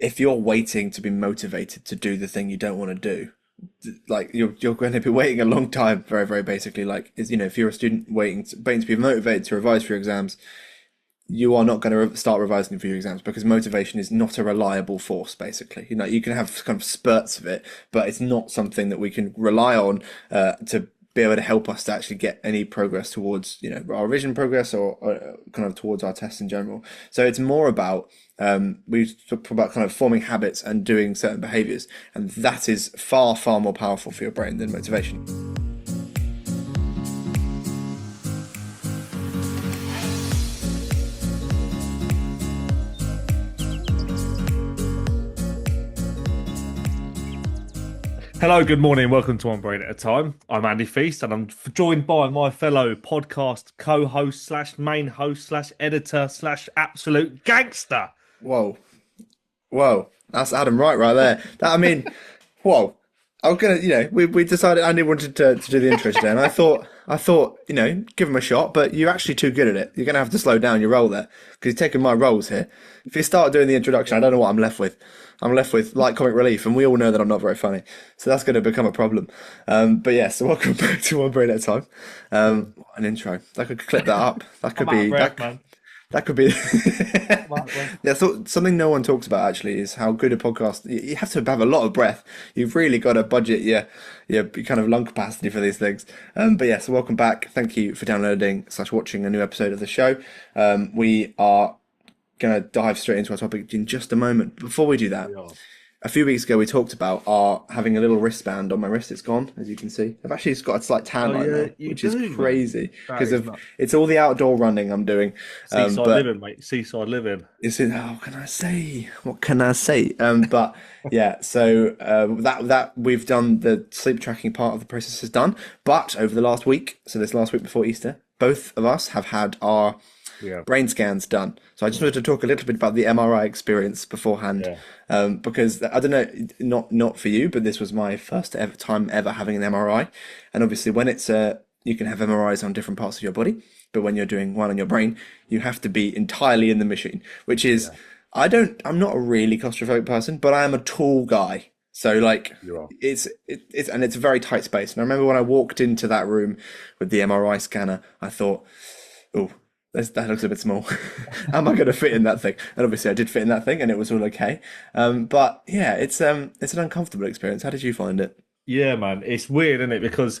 if you're waiting to be motivated to do the thing you don't want to do, like you're going to be waiting a long time. Very, very basically, like is if you're a student waiting to be motivated to revise for your exams, you are not going to start revising for your exams because motivation is not a reliable force. Basically, you can have kind of spurts of it, but it's not something that we can rely on to be able to help us to actually get any progress towards our revision progress or kind of towards our tests in general. So it's more about we talk about kind of forming habits and doing certain behaviors, and that is far, far more powerful for your brain than motivation. Hello, good morning. Welcome to One Brain at a Time. I'm Andy Feist, and I'm joined by my fellow podcast co-host slash main host slash editor slash absolute gangster. Whoa, that's Adam Wright right there. Whoa. I was gonna, we decided Andy wanted to do the intro today, and I thought, give him a shot, but you're actually too good at it. You're gonna have to slow down your roll there because you're taking my roles here. If you start doing the introduction, I don't know what I'm left with. I'm left with light comic relief, and we all know that I'm not very funny, so that's going to become a problem. But yeah, so welcome back to One Brain at a Time. An intro. I could clip that up. That could be breath, man. That could be. Yeah, so something no one talks about actually is how good a podcast. You have to have a lot of breath. You've really got to budget your kind of lung capacity for these things. But yeah, so welcome back. Thank you for downloading / watching a new episode of the show. We are going to dive straight into our topic in just a moment. Before we do that, a few weeks ago we talked about having a little wristband on my wrist. It's gone, as you can see. I've actually got a slight tan line there, which is crazy because it's all the outdoor running I'm doing. Seaside living, mate. Seaside living. What can I say? What can I say? But yeah, so that we've done the sleep tracking part of the process is done. But over the last week, so this last week before Easter, both of us have had our brain scans done. So I just wanted to talk a little bit about the MRI experience beforehand, because I don't know, not for you, but this was my first time ever having an MRI. And obviously when it's you can have MRIs on different parts of your body, but when you're doing one on your brain, you have to be entirely in the machine, which is, I'm not a really claustrophobic person, but I am a tall guy. So like it's a very tight space. And I remember when I walked into that room with the MRI scanner, I thought, oh, that looks a bit small. How am I going to fit in that thing? And obviously I did fit in that thing and it was all okay. But yeah, it's an uncomfortable experience. How did you find it? Yeah, man. It's weird, isn't it? Because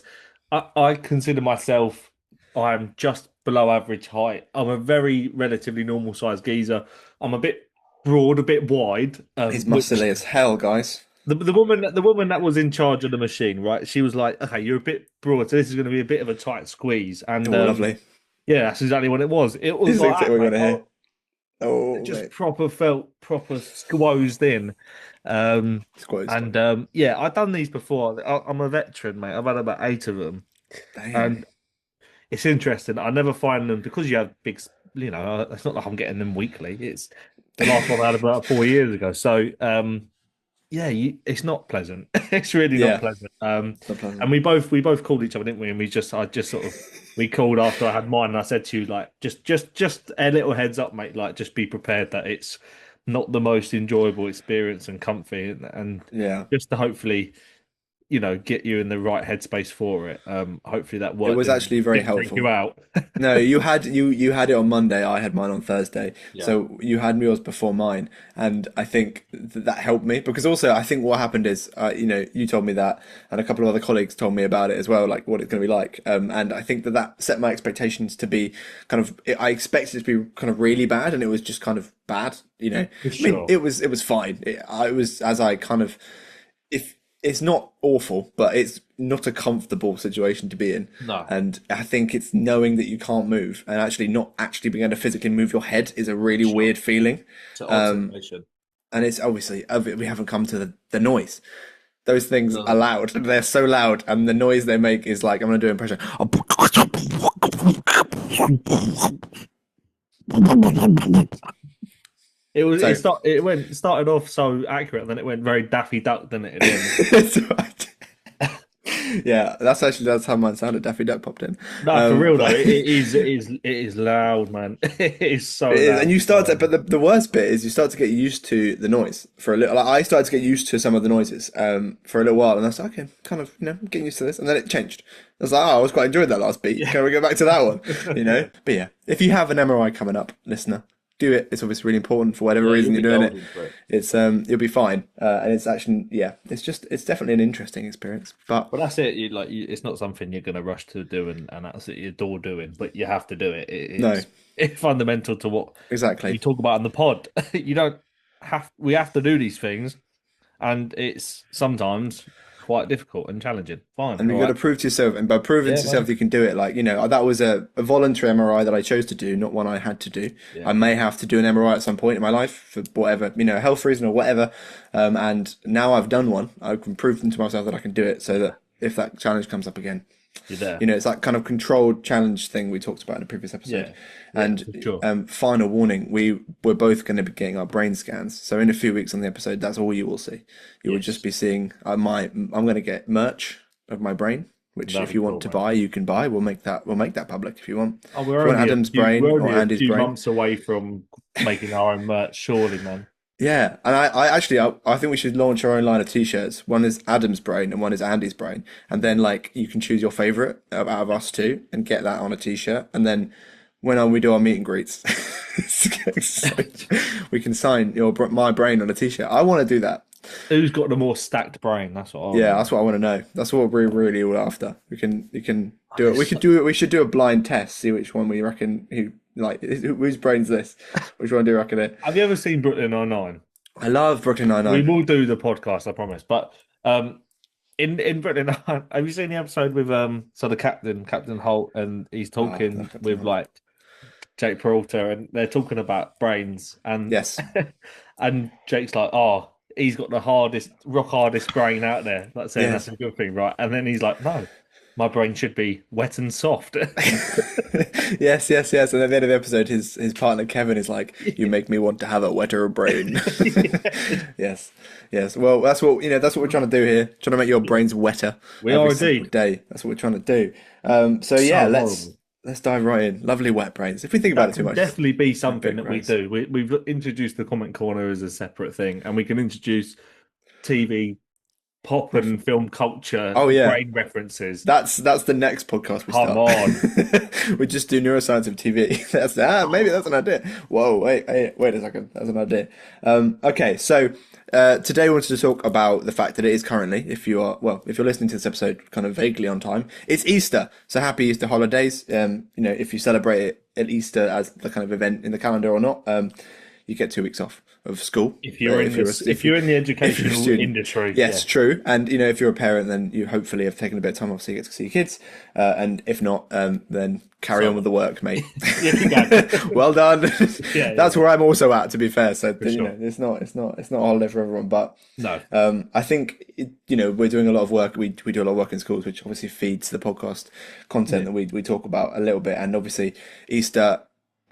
I consider myself, I'm just below average height. I'm a very relatively normal sized geezer. I'm a bit broad, a bit wide. He's muscly as hell, guys. The woman that was in charge of the machine, right? She was like, "Okay, you're a bit broad, so this is going to be a bit of a tight squeeze." And lovely. Yeah, that's exactly what it was. It was like that, we're going to hear. It just felt proper squozed in. Yeah, I've done these before. I'm a veteran, mate. I've had about 8 of them. Damn. And it's interesting. I never find them because you have big. It's not like I'm getting them weekly. It's the last one I had about 4 years ago. So it's not pleasant. It's really not pleasant. Not pleasant. And we both called each other, didn't we? And we called after I had mine, and I said to you, like, just a little heads up, mate. Like, just be prepared that it's not the most enjoyable experience and comfy, and just to hopefully, get you in the right headspace for it. Hopefully that worked. It was actually very helpful. You out. No, you had it on Monday. I had mine on Thursday. Yeah. So you had yours before mine, and I think that helped me because also I think what happened is, you told me that, and a couple of other colleagues told me about it as well, like what it's going to be like. And I think that set my expectations to be kind of. I expected it to be kind of really bad, and it was just kind of bad. Sure. It was fine. It was as I kind of if. It's not awful, but it's not a comfortable situation to be in. No. And I think it's knowing that you can't move and actually not actually being able to physically move your head is a really weird feeling. And it's obviously, we haven't come to the noise. Those things are loud. They're so loud. And the noise they make is like, I'm going to do an impression. It started off so accurate, then it went very Daffy Duck, didn't it? That's right. Yeah, that's how mine sounded. Daffy Duck popped in. No, for real though, But it is loud, man. It is so it is, loud. and you start to. But the worst bit is you start to get used to the noise for a little. Like I started to get used to some of the noises for a little while, and I was like, okay, kind of, I'm getting used to this, and then it changed. I was like, oh, I was quite enjoying that last beat. Yeah. Can we go back to that one? But yeah, if you have an MRI coming up, listener, do it. It's obviously really important for whatever Yeah, reason you'll you're be doing it. golden for it. It's you'll be fine, and it's actually it's definitely an interesting experience. But But that's it. It's not something you're going to rush to do, and that's it. You're door doing, but you have to do it. no, It's fundamental to what we exactly. talk about in the pod. You don't have. We have to do these things, and it's sometimes quite difficult and challenging. Fine, And all you've got to right. prove to yourself, and by proving to Yeah, yourself man. you can do it, like, that was a voluntary MRI that I chose to do, not one I had to do. I Yeah, may have to do an MRI at some point in my life for whatever, health reason or whatever. And now I've done one, I can prove to myself that I can do it so that if that challenge comes up again, you're there. it's that kind of controlled challenge thing we talked about in a previous episode. Yeah, yeah, And for sure. final warning, we're both going to be getting our brain scans. So in a few weeks on the episode, that's all you will see. You will just Yes, be seeing I'm going to get merch of my brain, which if that'd be you want cool, to man. buy, you can buy. We'll make that public if you want. Oh, If you want Adam's brain we're or only a Andy's few brain. months away from making our own merch, surely, man. Yeah, and I actually I think we should launch our own line of t-shirts. One is Adam's brain and one is Andy's brain, and then like you can choose your favorite out of us two and get that on a t-shirt. And then when we do our meet and greets, we can sign my brain on a t-shirt. I want to do that. Who's got the more stacked brain? That's what I want to Yeah, know. that's what I want to know. That's what we're really all after. We can Oh, do it. We there's could do it. We should do a blind test. See which one we reckon whose brain's this. Which one do you reckon it? Have you ever seen Brooklyn Nine-Nine? I love Brooklyn We Nine-Nine. will do the podcast, I promise. But in Brooklyn Nine, have you seen the episode with so the Captain Holt, and he's Oh, talking look at with that. like Jake Peralta, and they're talking about brains, and Yes. and Jake's like, oh, he's got the rock hardest brain out there, like saying that's Yes. a good thing, right? And then he's like, no, my brain should be wet and soft. Yes, yes, yes. And at the end of the episode, his partner Kevin is like, "You make me want to have a wetter brain." Yes, yes. Well, that's what That's what we're trying to do here. Trying to make your brains wetter We every are single indeed. day. That's what we're trying to do. So yeah, So let's horrible. let's dive right in. Lovely wet brains. If we think about That it too can much, it's definitely be a bit something that we gross. do. We've introduced the comment corner as a separate thing, and we can introduce TV, pop, Ref- and film culture Oh yeah, brain references. that's the next podcast we Come start. on. We just do neuroscience of TV. Maybe that's an idea. Whoa, wait a second. That's an idea. Okay, so today we wanted to talk about the fact that it is currently, if you're listening to this episode kind of vaguely on time, it's Easter. So happy Easter holidays. If you celebrate it at Easter as the kind of event in the calendar or not, you get 2 weeks off of school. If you're in this, if you're in the if you're a educational student. industry, Yes, yeah. true. And if you're a parent, then you hopefully have taken a bit of time off so you get to see your kids. And if not, then carry on with the work, mate. Yeah, you can. Well done. Yeah, That's where I'm also at, to be fair. So sure. it's not a holiday for everyone. But No, I think we're doing a lot of work. We do a lot of work in schools, which obviously feeds the podcast content that we talk about a little bit. And obviously Easter,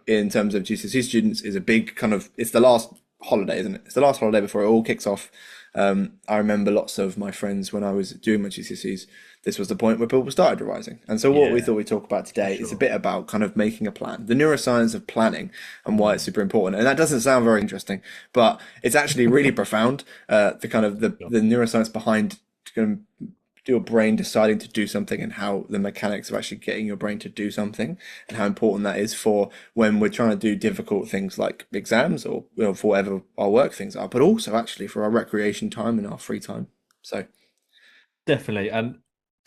in terms of GCSE students, is a big kind of, it's the last holiday, isn't it? It's the last holiday before it all kicks off. I remember lots of my friends when I was doing my GCSEs, this was the point where people started revising. And so what we yeah, thought we'd talk about today is a sure. bit about kind of making a plan, the neuroscience of planning and why it's super important. And that doesn't sound very interesting, but it's actually really profound. The kind of the neuroscience behind kind of your brain deciding to do something and how the mechanics of actually getting your brain to do something and how important that is for when we're trying to do difficult things like exams or for whatever our work things are, but also actually for our recreation time and our free time. So Definitely. And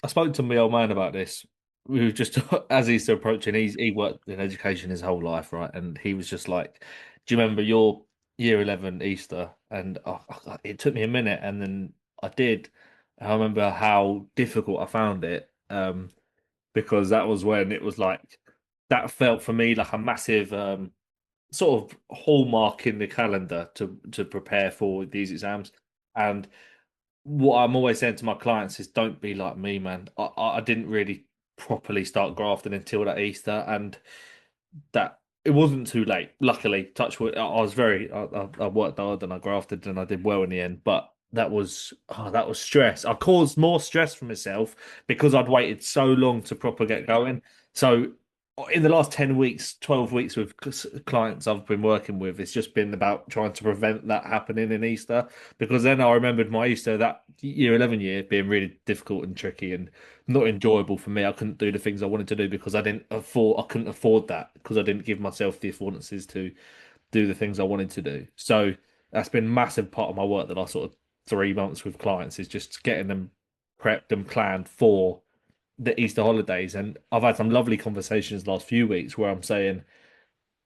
I spoke to my old man about this. We were just as he's approaching. He worked in education his whole life, right? And he was just like, "Do you remember your year 11 Easter?" And it took me a minute, and then I did. I remember how difficult I found it, because that was when it was like that felt for me like a massive sort of hallmark in the calendar to prepare for these exams. And what I'm always saying to my clients is don't be like me, man. I didn't really properly start grafting until that Easter, and that it wasn't too late. Luckily, touch wood, I was very, I worked hard and I grafted and I did well in the end. But that was stress. I caused more stress for myself because I'd waited so long to proper get going. So in the last 10 weeks, 12 weeks with clients I've been working with, it's just been about trying to prevent that happening in Easter. Because then I remembered my Easter that year 11 year being really difficult and tricky and not enjoyable for me. I couldn't do the things I wanted to do because I couldn't afford that because I didn't give myself the affordances to do the things I wanted to do. So that's been a massive part of my work the last sort of 3 months with clients is just getting them prepped and planned for the Easter holidays. And I've had some lovely conversations the last few weeks where I'm saying,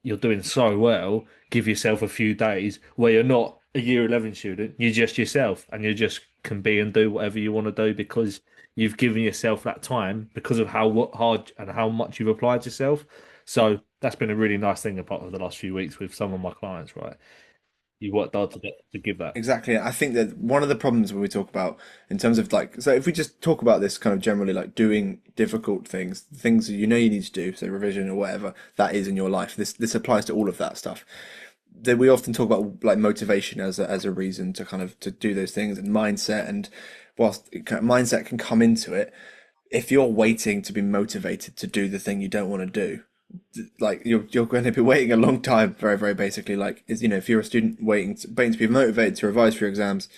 you're doing so well, give yourself a few days where you're not a year 11 student, you're just yourself and you just can be and do whatever you want to do because you've given yourself that time because of how hard and how much you've applied yourself. So that's been a really nice thing about the last few weeks with some of my clients, right? You worked hard to give that. Exactly. I think that one of the problems when we talk about in terms of like, so if we just talk about this kind of generally like doing difficult things, things that you know you need to do, so revision or whatever that is in your life, this applies to all of that stuff. That we often talk about like motivation as a reason to kind of to do those things and mindset, and whilst mindset can come into it, if you're waiting to be motivated to do the thing you don't want to do, like you're going to be waiting a long time. Very very basically, like is if you're a student waiting to be motivated to revise for your exams,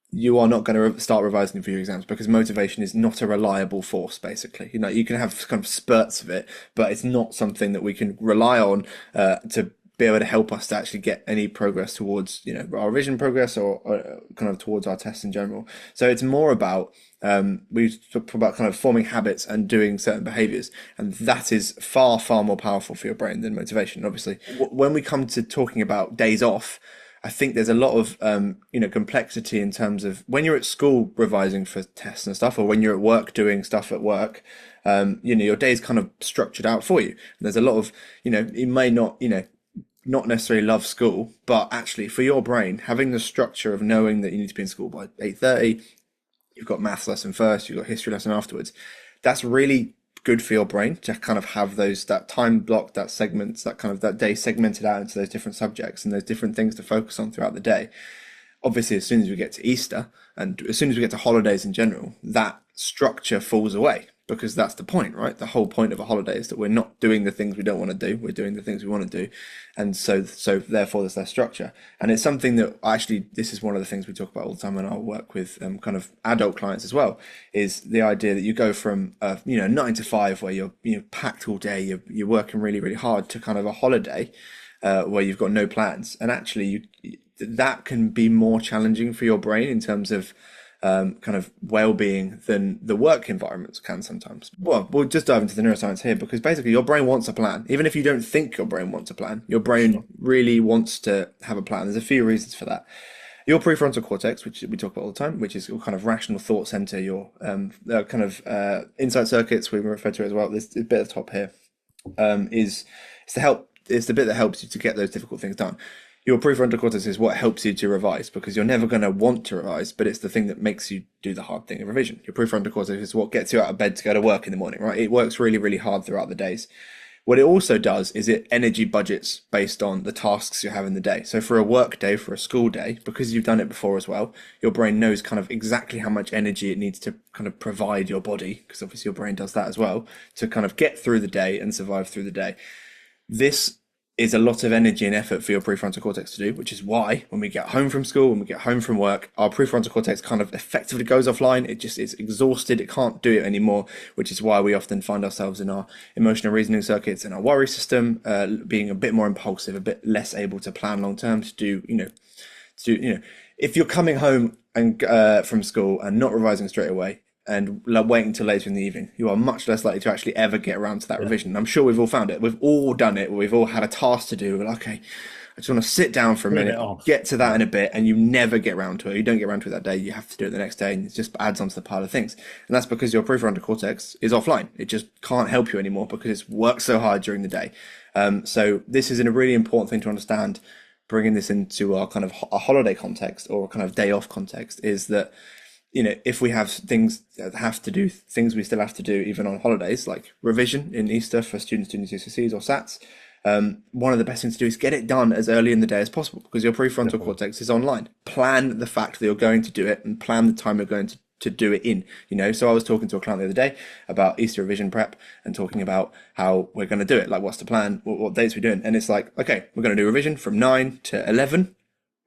you are not going to start revising for your exams because motivation is not a reliable force. Basically, you can have kind of spurts of it, but it's not something that we can rely on to be able to help us to actually get any progress towards our revision progress, or kind of towards our tests in general. So it's more about we talk about kind of forming habits and doing certain behaviors, and that is far far more powerful for your brain than motivation. Obviously, when we come to talking about days off, I think there's a lot of complexity in terms of when you're at school revising for tests and stuff, or when you're at work doing stuff at work. Your day's kind of structured out for you. And there's a lot of you may not necessarily love school, but actually for your brain, having the structure of knowing that you need to be in school by 8:30, you've got maths lesson first, you've got history lesson afterwards. That's really good for your brain to kind of have that time block, that segments, that kind of that day segmented out into those different subjects and those different things to focus on throughout the day. Obviously, as soon as we get to Easter and as soon as we get to holidays in general, that structure falls away because that's the point, right? The whole point of a holiday is that we're not doing the things we don't want to do, we're doing the things we want to do. And so therefore there's less structure. And it's something that actually, this is one of the things we talk about all the time when I work with kind of adult clients as well, is the idea that you go from 9 to 5 where you're packed all day, you're working really, really hard, to kind of a holiday where you've got no plans. And actually that can be more challenging for your brain in terms of kind of well-being than the work environments can sometimes. Well, we'll just dive into the neuroscience here because basically your brain wants a plan. Even if you don't think your brain wants a plan, your brain really wants to have a plan. There's a few reasons for that. Your prefrontal cortex, which we talk about all the time, which is your kind of rational thought center, your kind of insight circuits, we refer to it as well. This bit at the top here is it's the bit that helps you to get those difficult things done. Your prefrontal cortex is what helps you to revise because you're never going to want to revise, but it's the thing that makes you do the hard thing of revision. Your prefrontal cortex is what gets you out of bed to go to work in the morning, right? It works really, really hard throughout the days. What it also does is it energy budgets based on the tasks you have in the day. So for a work day, for a school day, because you've done it before as well, your brain knows kind of exactly how much energy it needs to kind of provide your body, because obviously your brain does that as well, to kind of get through the day and survive through the day. This is a lot of energy and effort for your prefrontal cortex to do, which is why when we get home from school, when we get home from work, our prefrontal cortex kind of effectively goes offline. It just is exhausted. It can't do it anymore, which is why we often find ourselves in our emotional reasoning circuits and our worry system being a bit more impulsive, a bit less able to plan long term to do, if you're coming home and from school and not revising straight away, and waiting until later in the evening, you are much less likely to actually ever get around to that revision. I'm sure we've all found it. We've all done it. We've all had a task to do. We're like, okay, I just want to sit down for a minute, get to that in a bit, and you never get around to it. You don't get around to it that day. You have to do it the next day, and it just adds onto the pile of things. And that's because your prefrontal cortex is offline. It just can't help you anymore because it's worked so hard during the day. So this is a really important thing to understand, bringing this into our kind of a holiday context or a kind of day off context, is that if we have things we still have to do even on holidays, like revision in Easter for students doing GCSEs or SATs, one of the best things to do is get it done as early in the day as possible because your prefrontal Definitely. cortex is online. Plan the fact that you're going to do it and plan the time you're going to do it in, So I was talking to a client the other day about Easter revision prep and talking about how we're going to do it. Like, what's the plan? What dates we're doing? And it's like, okay, we're going to do revision from 9 to 11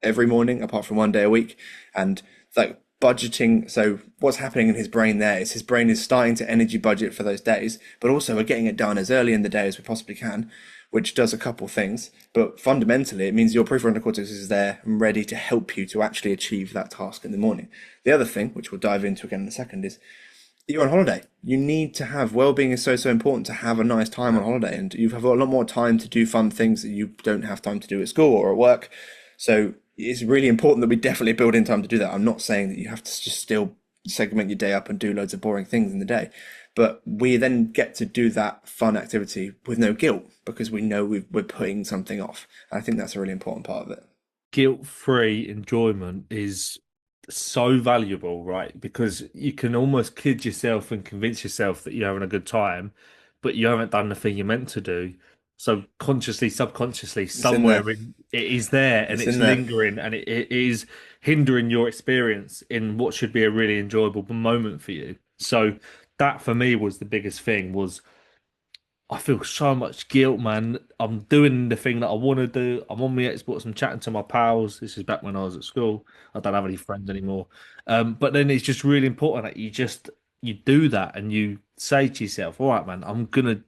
every morning, apart from one day a week. And like budgeting. So what's happening in his brain there is his brain is starting to energy budget for those days, but also we're getting it done as early in the day as we possibly can, which does a couple things. But fundamentally, it means your prefrontal cortex is there and ready to help you to actually achieve that task in the morning. The other thing, which we'll dive into again in a second, is you're on holiday. You need to have well-being is so important to have a nice time on holiday, and you have a lot more time to do fun things that you don't have time to do at school or at work. So it's really important that we definitely build in time to do that. I'm not saying that you have to just still segment your day up and do loads of boring things in the day, but we then get to do that fun activity with no guilt because we know we're putting something off. And I think that's a really important part of it. Guilt-free enjoyment is so valuable, right? Because you can almost kid yourself and convince yourself that you're having a good time, but you haven't done the thing you're meant to do. So consciously, subconsciously, It's in there. somewhere it is there and It's it's in there. lingering and it is hindering your experience in what should be a really enjoyable moment for you. So that for me was the biggest thing was I feel so much guilt, man. I'm doing the thing that I want to do. I'm on my Xbox. I'm chatting to my pals. This is back when I was at school. I don't have any friends anymore. But then it's just really important that you do that and you say to yourself, "All right, man, I'm gonna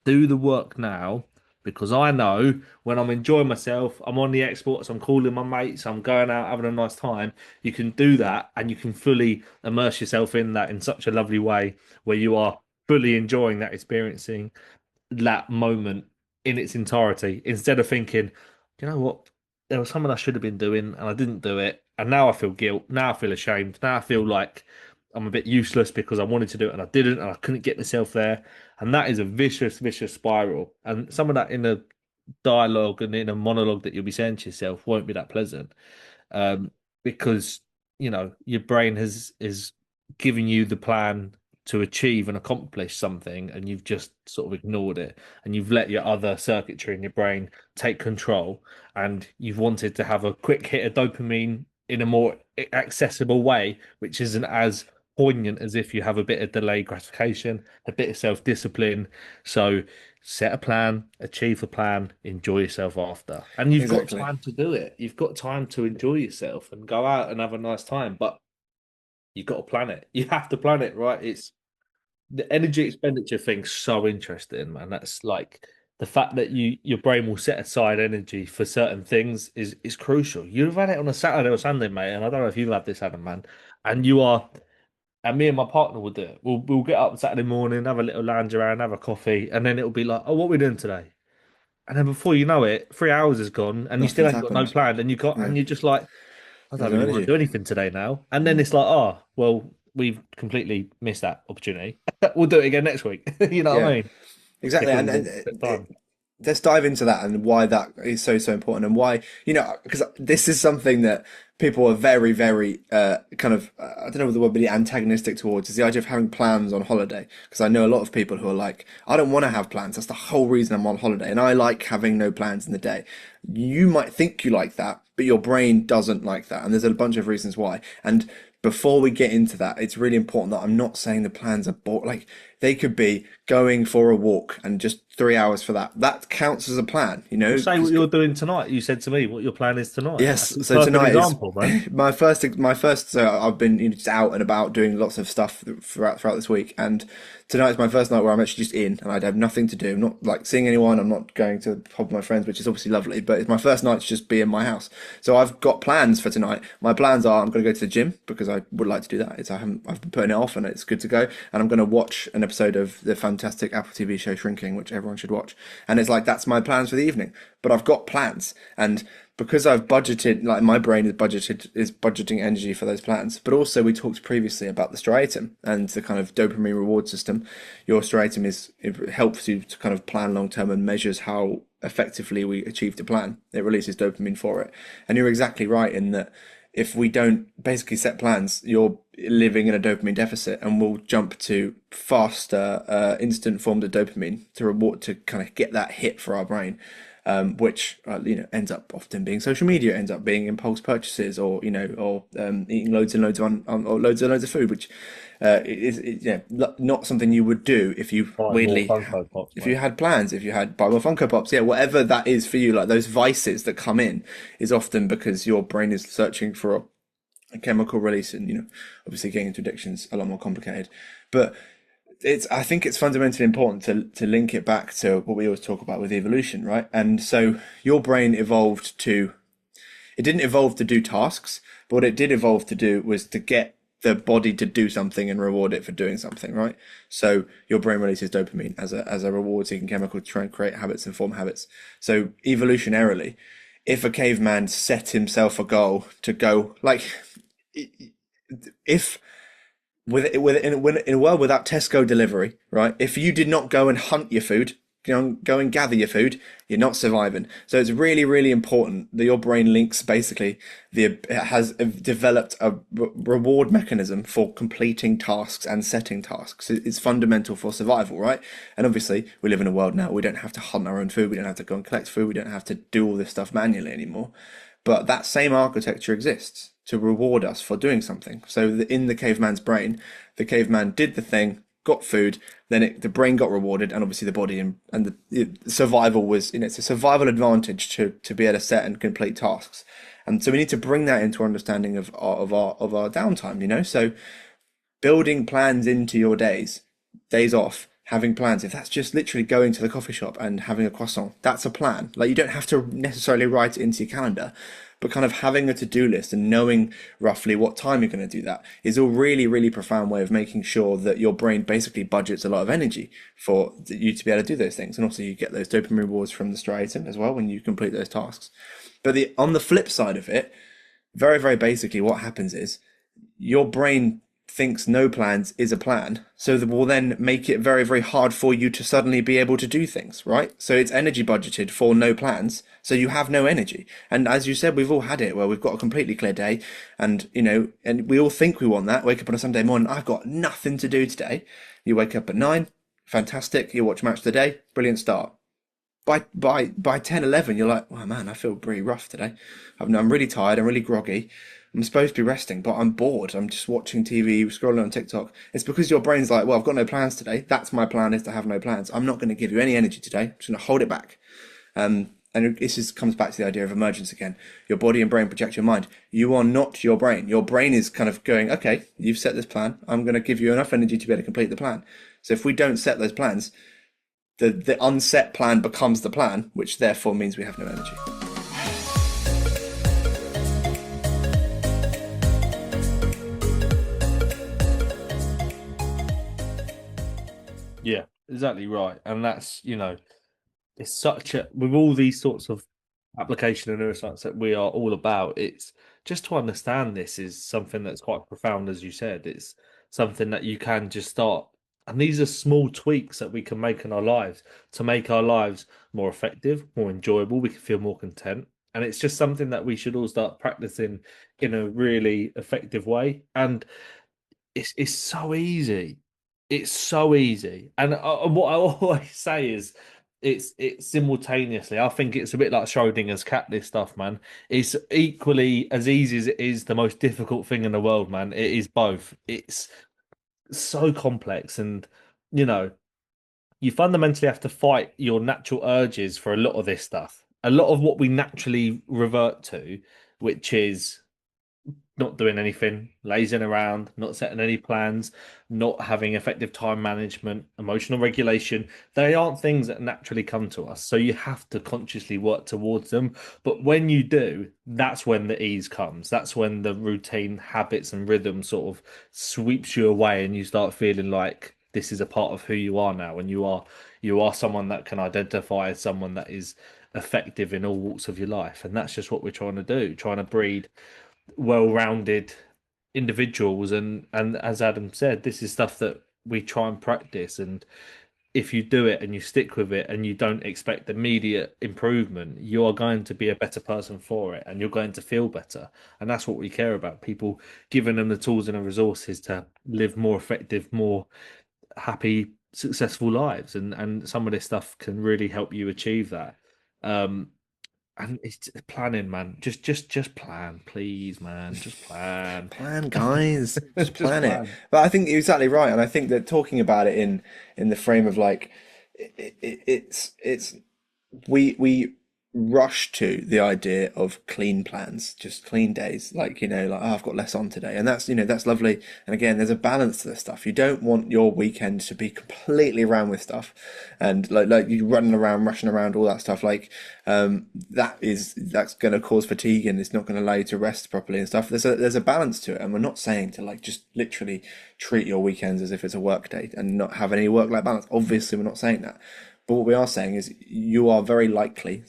do the work now because I know when I'm enjoying myself, I'm on the Xbox, I'm calling my mates, I'm going out having a nice time. You can do that and you can fully immerse yourself in that in such a lovely way where you are fully enjoying that experiencing." That moment in its entirety instead of thinking, you know what, there was something I should have been doing and I didn't do it. And now I feel guilt. Now I feel ashamed. Now I feel like I'm a bit useless because I wanted to do it and I didn't and I couldn't get myself there. And that is a vicious, vicious spiral. And some of that in a dialogue and in a monologue that you'll be saying to yourself won't be that pleasant um, because your brain has is giving you the plan to achieve and accomplish something, and you've just sort of ignored it, and you've let your other circuitry in your brain take control, and you've wanted to have a quick hit of dopamine in a more accessible way, which isn't as poignant as if you have a bit of delayed gratification, a bit of self-discipline. So set a plan, achieve the plan, enjoy yourself after. And you've got Exactly. time to do it. You've got time to enjoy yourself and go out and have a nice time, but you've got to plan it. You have to plan it, right? It's the energy expenditure thing's so interesting, man. That's like the fact that your brain will set aside energy for certain things is crucial. You've had it on a Saturday or Sunday, mate, and I don't know if you've had this, Adam, man. And you are and me and my partner will do it. We'll get up Saturday morning, have a little lounge around, have a coffee, and then it'll be like, oh, what are we doing today? And then before you know it, 3 hours is gone, and you still Nothing's ain't got no happened. plan, Yeah. and you're just like, I don't There's no really want to energy. do anything today now. And then Mm. it's like, oh, well, we've completely missed that opportunity. We'll do it again next week. You know what Yeah. I mean? Exactly. If we And, want to set time. let's dive into that and why that is so important and why, because this is something that people are very, kind of, I don't know what the word, but antagonistic towards is the idea of having plans on holiday. Because I know a lot of people who are like, I don't want to have plans. That's the whole reason I'm on holiday. And I like having no plans in the day. You might think you like that, but your brain doesn't like that. And there's a bunch of reasons why. And before we get into that, it's really important that I'm not saying the plans are like they could be going for a walk and just 3 hours for that. That counts as a plan, Well, say what because you're doing tonight. You said to me what your plan is tonight. That's yes. a So perfect tonight is example, man. my first. So I've been just out and about doing lots of stuff throughout this week, and tonight's my first night where I'm actually just in and I have nothing to do. I'm not like seeing anyone. I'm not going to pub with my friends, which is obviously lovely, but it's my first night to just be in my house. So I've got plans for tonight. My plans are I'm going to go to the gym because I would like to do that. I've been putting it off and it's good to go. And I'm going to watch an episode of the fantastic Apple TV show Shrinking, which everyone should watch. And it's like that's my plans for the evening. But I've got plans, and because I've budgeted, like my brain is budgeting energy for those plans. But also, we talked previously about the striatum and the kind of dopamine reward system. Your striatum it helps you to kind of plan long term and measures how effectively we achieved a plan. It releases dopamine for it, and you're exactly right in that if we don't basically set plans, your living in a dopamine deficit, and will jump to faster instant forms of dopamine to reward, to kind of get that hit for our brain, which ends up often being social media, ends up being impulse purchases, or eating loads and loads of or loads and loads of food, which not something you would do if you Buy more weirdly Funko Pops, if you mate. had plans, if you had buy more Funko Pops, yeah, whatever that is for you, like those vices that come in, is often because your brain is searching for a chemical release, and obviously getting into addictions a lot more complicated. But I think it's fundamentally important to link it back to what we always talk about with evolution, right? And so your brain evolved to, it didn't evolve to do tasks, but what it did evolve to do was to get the body to do something and reward it for doing something, right? So your brain releases dopamine as a reward seeking chemical to try and create habits and form habits. So evolutionarily, if a caveman set himself a goal to go, like, if in a world without Tesco delivery, right? If you did not go and hunt your food, go and gather your food, you're not surviving. So it's really, really important that your brain links, basically, it has developed a reward mechanism for completing tasks and setting tasks. It's fundamental for survival, right? And obviously, we live in a world now we don't have to hunt our own food, we don't have to go and collect food, we don't have to do all this stuff manually anymore. But that same architecture exists to reward us for doing something. So in the caveman's brain, the caveman did the thing, got food, then the brain got rewarded, and obviously the body and the survival was, it's a survival advantage to be able to set and complete tasks. And so we need to bring that into our understanding of our downtime. So building plans into your days off, having plans, if that's just literally going to the coffee shop and having a croissant, that's a plan. Like, you don't have to necessarily write it into your calendar, but kind of having a to-do list and knowing roughly what time you're going to do that is a really, really profound way of making sure that your brain basically budgets a lot of energy for you to be able to do those things. And also you get those dopamine rewards from the striatum as well when you complete those tasks. But on the flip side of it, very, very basically, what happens is your brain thinks no plans is a plan, so that will then make it very, very hard for you to suddenly be able to do things, right? So it's energy budgeted for no plans, so you have no energy. And as you said, we've all had it where we've got a completely clear day, and and we all think we want that. Wake up on a Sunday morning, I've got nothing to do today. You wake up at 9, fantastic. You watch Match of the Day, brilliant start. By 10, 11, you're like, oh man, I feel pretty rough today. I'm really tired, I'm really groggy. I'm supposed to be resting, but I'm bored. I'm just watching TV, scrolling on TikTok. It's because your brain's like, well, I've got no plans today. That's my plan, is to have no plans. I'm not going to give you any energy today. I'm just going to hold it back. And this comes back to the idea of emergence again. Your body and brain project your mind. You are not your brain. Your brain is kind of going, okay, you've set this plan. I'm going to give you enough energy to be able to complete the plan. So if we don't set those plans, the unset plan becomes the plan, which therefore means we have no energy. Yeah, exactly right. And that's, it's such a, with all these sorts of application of neuroscience that we are all about, it's just to understand this is something that's quite profound, as you said. It's something that you can just start. And these are small tweaks that we can make in our lives to make our lives more effective, more enjoyable. We can feel more content. And it's just something that we should all start practicing in a really effective way. And it's so easy. It's so easy. And what I always say is it's simultaneously. I think it's a bit like Schrodinger's cat, this stuff, man. It's equally as easy as it is the most difficult thing in the world, man. It is both. It's so complex, and you know, you fundamentally have to fight your natural urges for a lot of this stuff. A lot of what we naturally revert to, which is not doing anything, lazing around, not setting any plans, not having effective time management, emotional regulation. They aren't things that naturally come to us. So you have to consciously work towards them. But when you do, that's when the ease comes. That's when the routine habits and rhythm sort of sweeps you away and you start feeling like this is a part of who you are now. And you are someone that can identify as someone that is effective in all walks of your life. And that's just what we're trying to do, trying to breed well-rounded individuals, and as Adam said, this is stuff that we try and practice, and if you do it and you stick with it and you don't expect immediate improvement, you are going to be a better person for it and you're going to feel better. And that's what we care about. People giving them the tools and the resources to live more effective, more happy, successful lives. And some of this stuff can really help you achieve that. Um, and it's planning, man. Just plan, please, man. Just plan. Plan, guys, just Just plan it. plan. But I think you're exactly right, and I think that talking about it in the frame of like it's we rush to the idea of clean plans, just clean days, like like oh, I've got less on today, and that's lovely. And again, there's a balance to this stuff. You don't want your weekend to be completely around with stuff, and like you running around, rushing around, all that stuff. Like that's going to cause fatigue, and it's not going to allow you to rest properly and stuff. There's a balance to it, and we're not saying to like just literally treat your weekends as if it's a work day and not have any work-life balance. Obviously, we're not saying that. But what we are saying is you are very likely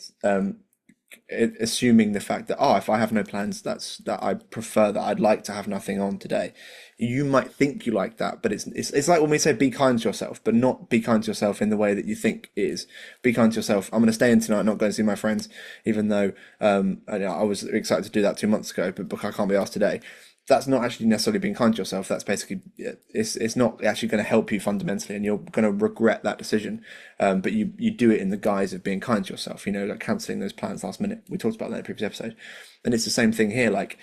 assuming the fact that if I have no plans, that I prefer that I'd like to have nothing on today. You might think you like that, but it's like when we say be kind to yourself, but not be kind to yourself in the way that you think it is. Be kind to yourself. I'm going to stay in tonight, not go and see my friends, even though I was excited to do that 2 months ago, but I can't be asked today. That's not actually necessarily being kind to yourself. That's basically it's not actually going to help you fundamentally, and you're going to regret that decision. But you do it in the guise of being kind to yourself. Like cancelling those plans last minute. We talked about that in a previous episode, and it's the same thing here. Like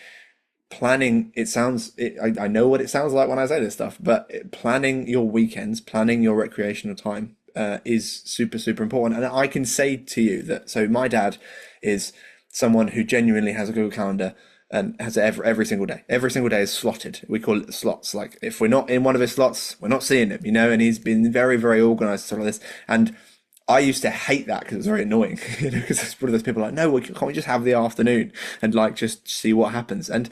planning, I know what it sounds like when I say this stuff, but planning your weekends, planning your recreational time is super super important. And I can say to you that my dad is someone who genuinely has a Google Calendar and has it every single day. Every single day is slotted. We call it slots. Like if we're not in one of his slots, we're not seeing him, and he's been very, very organized to all of this. And I used to hate that because it was very annoying, because it's one of those people like, no, can't we just have the afternoon and like just see what happens? And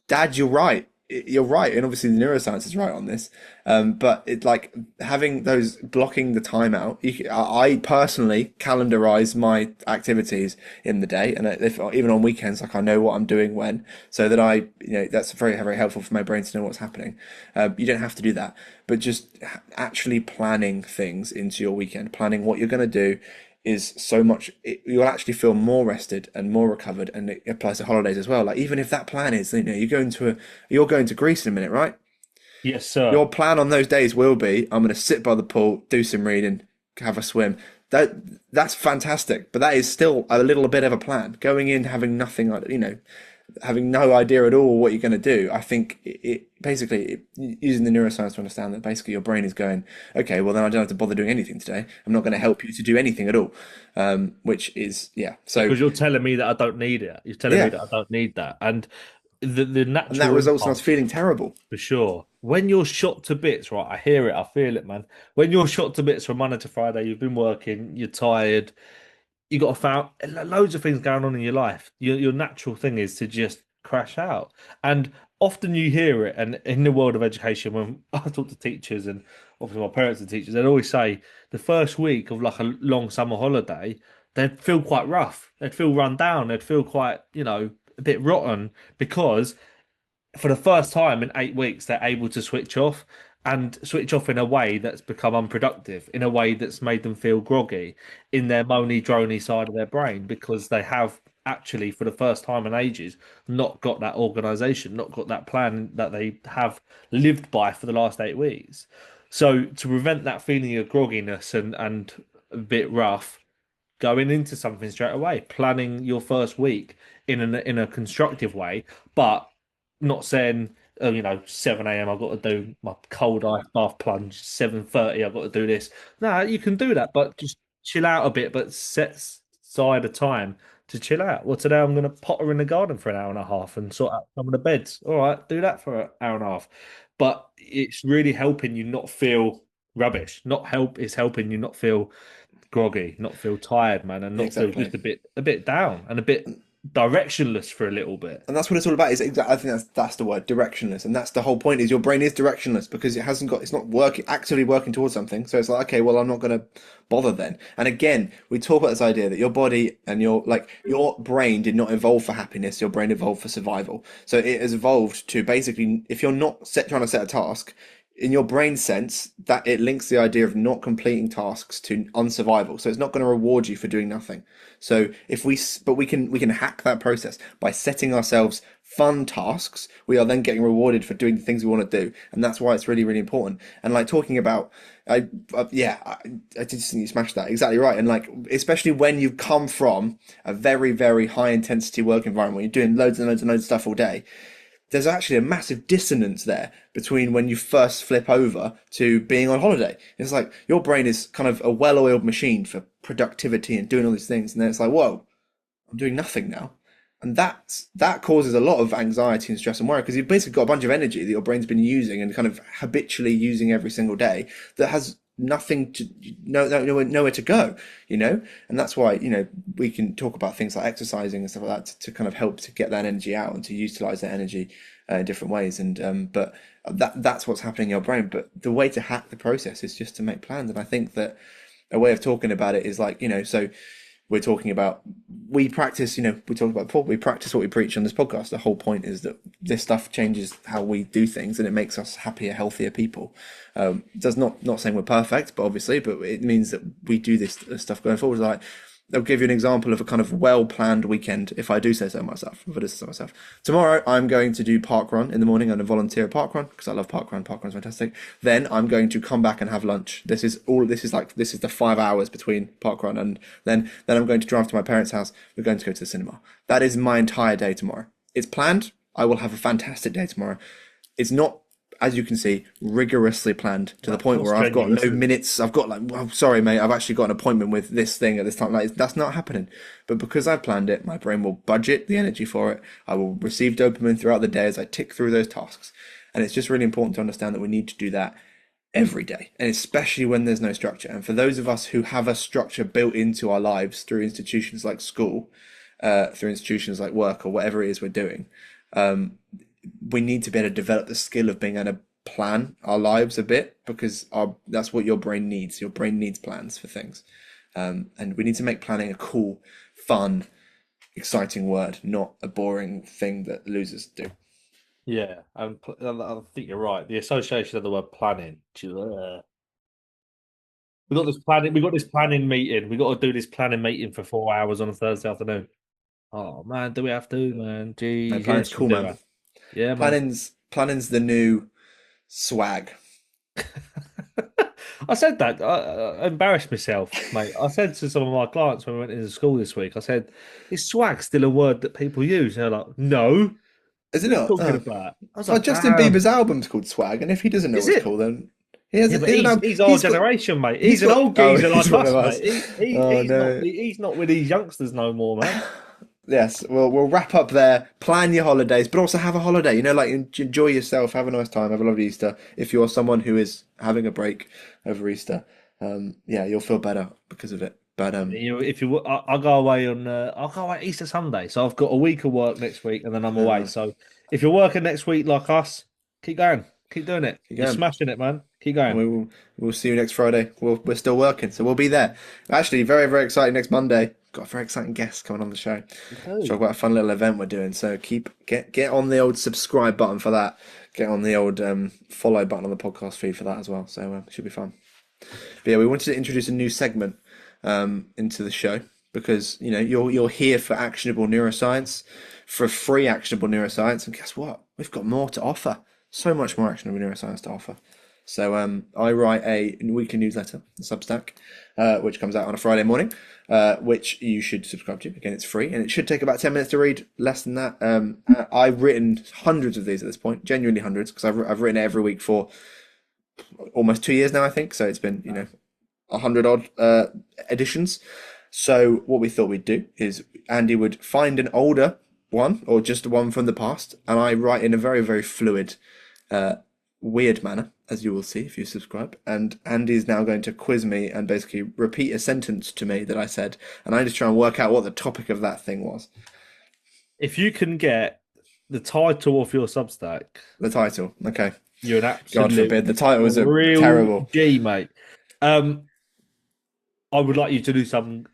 Dad, you're right. You're right, and obviously the neuroscience is right on this. But it like having those blocking the time out. I personally calendarize my activities in the day, and if even on weekends, like I know what I'm doing when, so that that's very very helpful for my brain to know what's happening. You don't have to do that, but just actually planning things into your weekend, planning what you're going to do is so much you'll actually feel more rested and more recovered, and it applies to holidays as well. Like even if that plan is you're going to Greece in a minute, right? Yes, sir. Your plan on those days will be I'm going to sit by the pool, do some reading, have a swim. That's fantastic, but that is still a little bit of a plan. Going in having nothing, having no idea at all what you're going to do. I think using the neuroscience to understand that basically your brain is going, okay, well then I don't have to bother doing anything today. I'm not going to help you to do anything at all. Which is so Because you're telling me that I don't need it. You're telling me yeah, that I don't need that. And the and that natural results in us impulse, feeling terrible. for sure. When you're shot to bits, right? I hear it, I feel it, man. When you're shot to bits from Monday to Friday, you've been working, you're tired, you got found loads of things going on in your life. Your natural thing is to just crash out. And often you hear it, and in the world of education, when I talk to teachers and obviously my parents and teachers, they'd always say the first week of like a long summer holiday, they'd feel quite rough. They'd feel run down. They'd feel quite, a bit rotten because for the first time in 8 weeks, they're able to switch off and switch off in a way that's become unproductive, in a way that's made them feel groggy in their moany drony side of their brain because they have actually, for the first time in ages, not got that organization, not got that plan that they have lived by for the last 8 weeks. So to prevent that feeling of grogginess and a bit rough, going into something straight away, planning your first week in a constructive way, but not saying, 7 a.m. I've got to do my cold ice bath plunge, 7:30 I've got to do this. No, you can do that, but just chill out a bit, but set aside a time to chill out. Well, today I'm going to potter in the garden for an hour and a half and sort out some of the beds. All right, do that for an hour and a half. But it's really helping you not feel rubbish. Not help is helping you not feel groggy, not feel tired, man, and not feel Exactly. just a bit down and a bit directionless for a little bit. And that's what it's all about. I think that's the word, directionless, and that's the whole point. Is your brain is directionless because it's not working actively working towards something. So it's like, okay, well, I'm not going to bother then. And again, we talk about this idea that your body and your brain did not evolve for happiness. Your brain evolved for survival. So it has evolved to basically, if you're not trying to set a task, in your brain sense, that it links the idea of not completing tasks to unsurvival. So it's not going to reward you for doing nothing. So but we can hack that process by setting ourselves fun tasks. We are then getting rewarded for doing the things we want to do, and that's why it's really, really important. And like talking about, I just think you smashed that exactly right. And like, especially when you come from a very, very high intensity work environment, where you're doing loads and loads and loads of stuff all day, there's actually a massive dissonance there between when you first flip over to being on holiday. It's like your brain is kind of a well-oiled machine for productivity and doing all these things, and then it's like, whoa, I'm doing nothing now. And that causes a lot of anxiety and stress and worry, because you've basically got a bunch of energy that your brain's been using and kind of habitually using every single day that has nothing to nowhere to go, and that's why we can talk about things like exercising and stuff like that to kind of help to get that energy out and to utilize that energy in different ways. And but that's what's happening in your brain. But the way to hack the process is just to make plans. And I think that a way of talking about it is like, so we're talking about, we practice, we talked about before, we practice what we preach on this podcast. The whole point is that this stuff changes how we do things, and it makes us happier, healthier people. Does not saying we're perfect, but it means that we do this stuff going forward. Like, I'll give you an example of a kind of well-planned weekend, if I do say so myself. Tomorrow, I'm going to do parkrun in the morning. I'm going to volunteer at parkrun because I love parkrun. Parkrun's fantastic. Then I'm going to come back and have lunch. This is the 5 hours between parkrun, and then I'm going to drive to my parents' house. We're going to go to the cinema. That is my entire day tomorrow. It's planned. I will have a fantastic day tomorrow. It's not, as you can see, rigorously planned to the point where I've got no minutes. I've got like, well, sorry, mate, I've actually got an appointment with this thing at this time. Like, that's not happening. But because I've planned it, my brain will budget the energy for it. I will receive dopamine throughout the day as I tick through those tasks. And it's just really important to understand that we need to do that every day, and especially when there's no structure. And for those of us who have a structure built into our lives through institutions like school, through institutions like work, or whatever it is we're doing, we need to be able to develop the skill of being able to plan our lives a bit, because that's what your brain needs. Your brain needs plans for things. And we need to make planning a cool, fun, exciting word, not a boring thing that losers do. Yeah, and I think you're right. The association of the word planning. We got this planning. We got this planning meeting. We got to do this planning meeting for 4 hours on a Thursday afternoon. Oh man, do we have to, man? No, Geez, planning's yes, we cool, do. man. Yeah, man. Planning's the new swag. I said that. I embarrassed myself, mate. I said to some of my clients when we went into school this week, I said, "Is swag still a word that people use?" And they're like, "No, Is it what are you not? talking about?" I was Well, like, Justin "Damn, Bieber's album's called Swag, and if he doesn't know is what's it?" cool, then he has. Yeah, but He's an album. he's our generation, mate. He's an old Oh, geezer he's like one of us, us. mate. Oh no. He's not with these youngsters no more, man. Yes, we'll wrap up there. Plan your holidays, but also have a holiday. Like, enjoy yourself, have a nice time, have a lovely Easter. If you're someone who is having a break over Easter, yeah, you'll feel better because of it. But If you, I'll go away I'll go away Easter Sunday, so I've got a week of work next week, and then I'm away. nice. So if you're working next week like us, keep going, keep doing it. Keep You're going. smashing it, man. Keep And going. we'll see you next Friday. We're still working, so we'll be there. Actually, very, very exciting next Monday. Got a very exciting guest coming on the show. Talk about a fun little event we're doing. So get on the old subscribe button for that. Get on the old follow button on the podcast feed for that as well. So it should be fun. But yeah, we wanted to introduce a new segment into the show, because you're here for actionable neuroscience, for free actionable neuroscience, and guess what? We've got more to offer. So much more actionable neuroscience to offer. So I write a weekly newsletter, the Substack, which comes out on a Friday morning, which you should subscribe to. Again, it's free, and it should take about 10 minutes to read, less than that. I've written hundreds of these at this point, genuinely hundreds, because I've written it every week for almost 2 years now, I think. So it's been 100 odd editions. So what we thought we'd do is Andy would find an older one, or just one from the past, and I write in a very, very fluid, weird manner, as you will see if you subscribe. And Andy is now going to quiz me and basically repeat a sentence to me that I said, and I just try and work out what the topic of that thing was. If you can get the title of your Substack, The title, okay. you're an God absolute forbid, the title was real terrible. G, mate. I would like you to do some.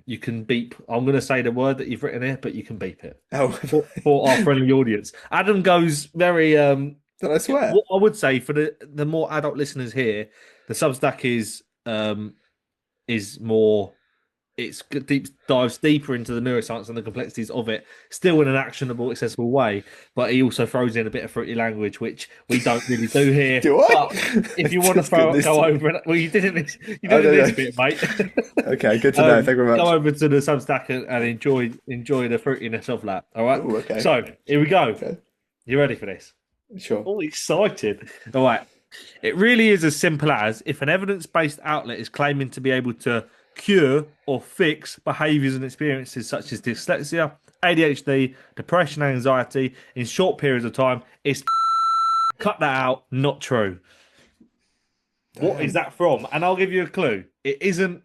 You can beep. I'm going to say the word that you've written here, but you can beep it Oh, for our friendly audience. Adam goes very Did I swear? What I would say for the more adult listeners here, the Substack is more. Deep dives deeper into the neuroscience and the complexities of it, still in an actionable, accessible way. But he also throws in a bit of fruity language, which we don't really do here. Do I? But if you want to That's good news go to me. over it, well, you I did it don't this know. bit, mate. Okay, good to know. Thank you very Go much. over to the Substack and enjoy the fruitiness of that. All right. Oh, okay. So here we go. Okay. You ready for this? Sure. All excited. All right. It really is as simple as if an evidence based outlet is claiming to be able to cure or fix behaviors and experiences such as dyslexia, ADHD, depression, and anxiety in short periods of time, it's cut that out, not true. What is Damn. that from? And I'll give you a clue. It isn't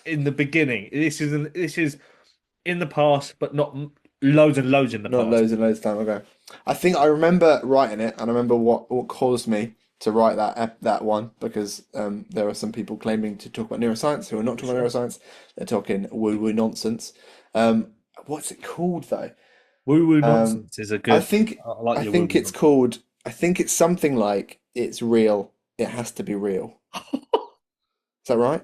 in the beginning. This is in the past, but not loads and loads in the Not past. loads and loads of time ago. I think I remember writing it, and I remember what caused me to write that one because there are some people claiming to talk about neuroscience who are not talking about Sure. neuroscience. They're talking woo-woo nonsense. What's it called though? Woo woo Um, nonsense is a I good. think I like I your woo think woo it's nonsense. called. I think it's something like it's real. It has to be real. Is that right?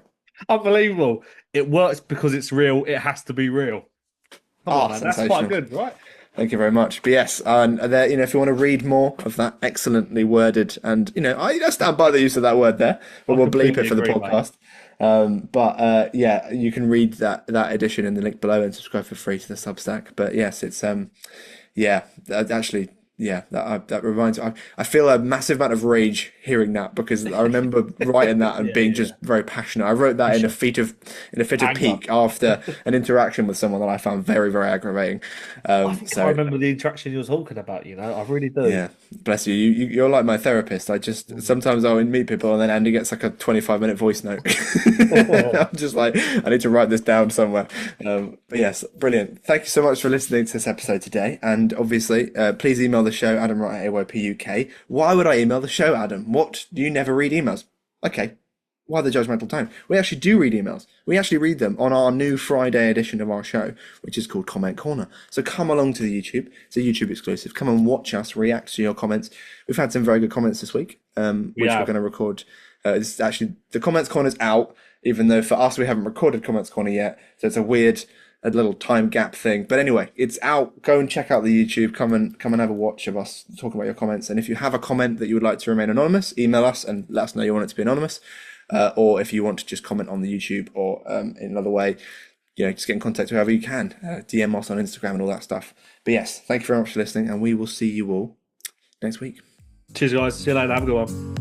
Unbelievable. It works because it's real. It has to be real. Come on, Ah, man. That's quite sensational. good, right? Thank you very much. But yes, and there, if you want to read more of that excellently worded, and I stand by the use of that word there, but I we'll bleep completely it for the agree, mate. podcast. But yeah, you can read that edition in the link below and subscribe for free to the Substack. But yes, it's yeah, actually, yeah, that reminds me. I feel a massive amount of rage hearing that because I remember writing that and Yeah, being yeah, just yeah. very passionate. I wrote that For in a sure. fit of Anger. pique after an interaction with someone that I found very, very aggravating. I think I So remember the interaction you were talking about, I really do. yeah, bless you. You're like my therapist. I just sometimes I'll meet people and then Andy gets like a 25-minute voice note. I'm just like, I need to write this down somewhere. But yes, brilliant. Thank you so much for listening to this episode today. And obviously, please email the show, Adam Wright at AYP UK. Why would I email the show, Adam? What? Do you never read emails? Okay, why the judgmental tone? We actually do read emails. We actually read them on our new Friday edition of our show, which is called Comment Corner. So come along to the YouTube. It's a YouTube exclusive. Come and watch us react to your comments. We've had some very good comments this week, which we're Yeah. going to record. It's actually the Comments Corner's out, even though for us we haven't recorded Comments Corner yet. So it's a little time gap thing. But anyway, it's out. Go and check out the YouTube. Come and have a watch of us talking about your comments. And if you have a comment that you would like to remain anonymous, email us and let us know you want it to be anonymous. Or if you want to just comment on the YouTube or in another way, just get in contact however you can. DM us on Instagram and all that stuff. But yes, thank you very much for listening, and we will see you all next week. Cheers, guys. See you later. Have a good one.